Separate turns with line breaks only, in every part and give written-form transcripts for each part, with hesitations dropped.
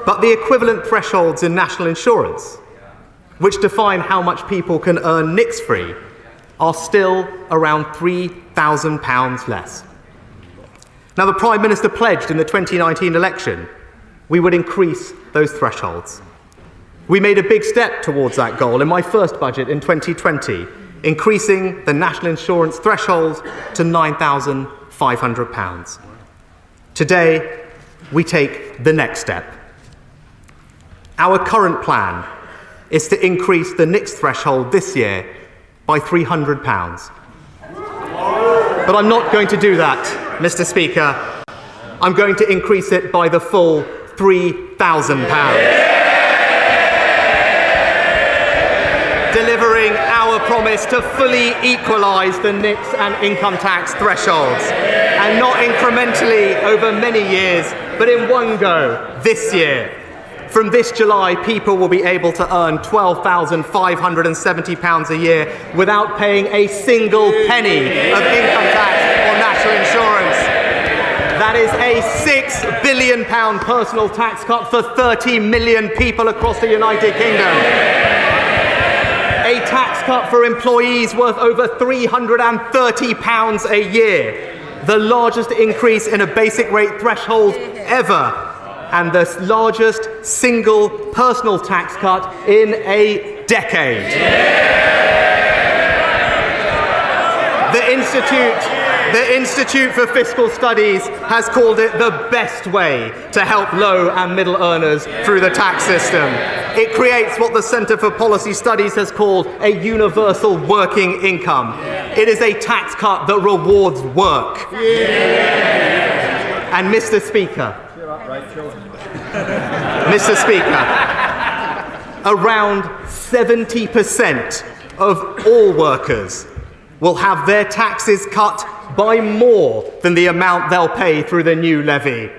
But the equivalent thresholds in national insurance, which define how much people can earn NICS-free, are still around £3,000 less. Now, the Prime Minister pledged in the 2019 election we would increase those thresholds. We made a big step towards that goal in my first budget in 2020, increasing the national insurance threshold to £9,500. Today, we take the next step. Our current plan is to increase the NICS threshold this year by £300. But I'm not going to do that, Mr. Speaker. I'm going to increase it by the full £3,000. Delivering our promise to fully equalise the NICS and income tax thresholds, and not incrementally over many years, but in one go this year. From this July, people will be able to earn £12,570 a year without paying a single penny of income tax or national insurance. That is a £6 billion personal tax cut for 30 million people across the United Kingdom. A tax cut for employees worth over £330 a year, the largest increase in a basic rate threshold ever, and the largest single personal tax cut in a decade. The Institute for Fiscal Studies has called it the best way to help low and middle earners through the tax system. It creates what the Centre for Policy Studies has called a universal working income. It is a tax cut that rewards work. And Mr. Speaker, around 70% of all workers will have their taxes cut by more than the amount they'll pay through the new levy.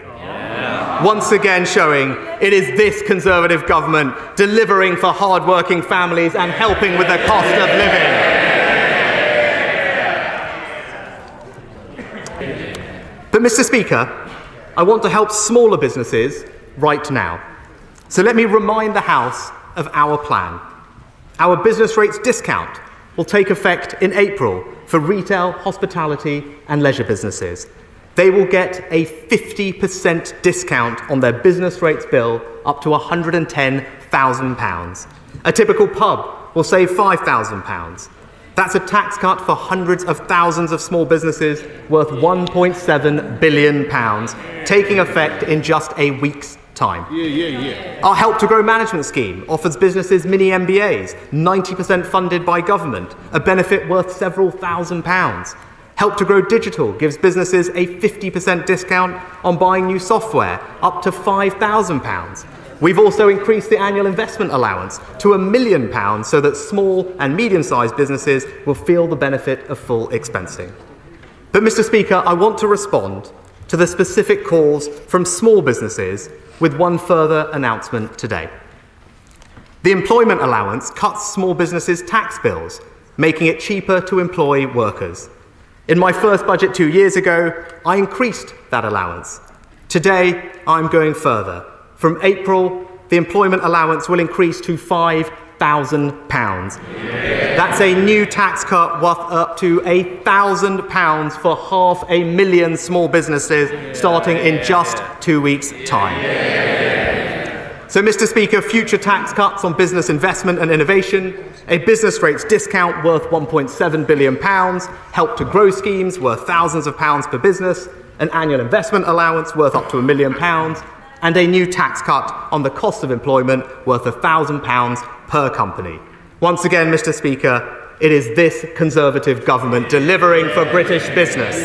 Once again showing it is this Conservative government delivering for hard-working families and helping with the cost of living. But Mr. Speaker, I want to help smaller businesses right now. So let me remind the House of our plan. Our business rates discount will take effect in April for retail, hospitality and leisure businesses. They will get a 50% discount on their business rates bill up to £110,000. A typical pub will save £5,000. That's a tax cut for hundreds of thousands of small businesses worth £1.7 billion, taking effect in just a week's time. Our Help to Grow management scheme offers businesses mini MBAs, 90% funded by government, a benefit worth several £1,000s. Help to Grow Digital gives businesses a 50% discount on buying new software, up to £5,000. We've also increased the annual investment allowance to £1 million so that small and medium-sized businesses will feel the benefit of full expensing. But, Mr. Speaker, I want to respond to the specific calls from small businesses with one further announcement today. The employment allowance cuts small businesses' tax bills, making it cheaper to employ workers. In my first budget 2 years ago, I increased that allowance. Today, I'm going further. From April, the employment allowance will increase to £5,000. That's a new tax cut worth up to £1,000 for 500,000 small businesses starting in just 2 weeks' time. So, Mr. Speaker, future tax cuts on business investment and innovation, a business rates discount worth £1.7 billion, Help to Grow schemes worth thousands of pounds per business, an annual investment allowance worth up to £1 million, and a new tax cut on the cost of employment worth £1,000 per company. Once again, Mr. Speaker, it is this Conservative government delivering for British business.